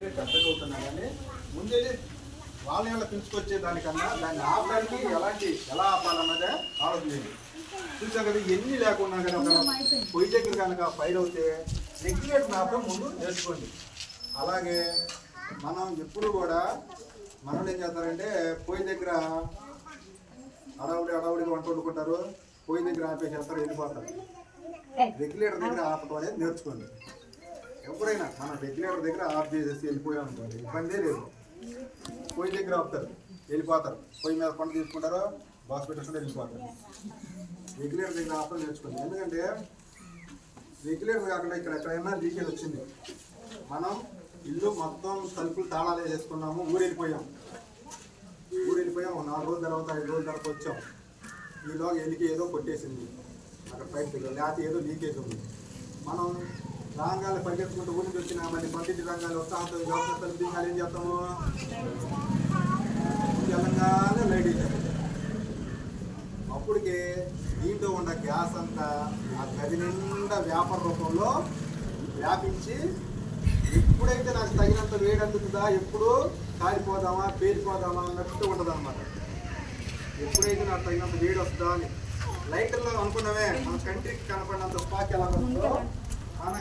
అవుతున్నా కానీ ముందే వాళ్ళని పిలుచుకొచ్చే దానికన్నా దాన్ని ఆపడానికి ఎలా ఆపాలన్నదే ఆలోచించండి. చూసాం కదా ఎన్ని లేకున్నా కానీ ఒక పొయ్యి దగ్గర కనుక ఫైర్ అవుతే రెగ్యులేటర్ ఆపడం ముందు నేర్చుకోండి. అలాగే మనం ఎప్పుడు కూడా మనం ఏం చేస్తారంటే పొయ్యి దగ్గర అడవుడిగా వంట వండుకుంటారు, పొయ్యి దగ్గర ఆపేసేస్తారు, వెళ్ళిపోతారు. రెగ్యులేటర్ దగ్గర ఆపడం అనేది నేర్చుకోండి. ఎవరైనా మనం రెగ్యులేటర్ దగ్గర ఆఫ్ చేసేసి వెళ్ళిపోయాం అనుకోండి, ఇబ్బందే లేదు. పొయ్యి దగ్గర ఆపుతారు, వెళ్ళిపోతారు. పొయ్యి మీద పంట తీసుకుంటారో బాక్స్ పెట్టేసుకుంటే వెళ్ళిపోతారు. రెగ్యులేటర్ దగ్గర ఆపడం నేర్చుకోండి. ఎందుకంటే రెగ్యులేటర్ కాకుండా ఇక్కడ ఎక్కడైనా లీకేజ్ వచ్చింది, మనం ఇల్లు మొత్తం తలుపులు తాళాలు వేసుకున్నాము, ఊరు వెళ్ళిపోయాం. 4 రోజుల తర్వాత 5 రోజుల తర్వాత వచ్చాం. ఈలోగా ఎలికి ఏదో కొట్టేసింది అక్కడ పైప్ దగ్గర, లేకపోతే ఏదో లీకేజ్ ఉంది. మనం రంగాలు పరిగెత్తుకుంటూ ఊరికి వచ్చినా మళ్ళీ పంపించి రంగాలు వస్తాంతో వ్యవస్థలు దిగాలి. ఏం చేస్తాము? తెలంగాణ లైట్ ఇచ్చాము. అప్పటికే దీంట్లో ఉన్న గ్యాస్ అంతా ఆ గది నిండా వ్యాపార రూపంలో వ్యాపించి ఎప్పుడైతే నాకు తగినంత వేడి అందుతుందా, ఎప్పుడు కాలిపోదామా పేలిపోదామా అన్నట్టు ఉంటుంది అనమాట. ఎప్పుడైతే నాకు తగినంత వేడి వస్తుందా అని లైటర్లో అనుకున్నామే మన కంట్రీకి కనపడినంత స్పాక్ ఎలా వస్తుందో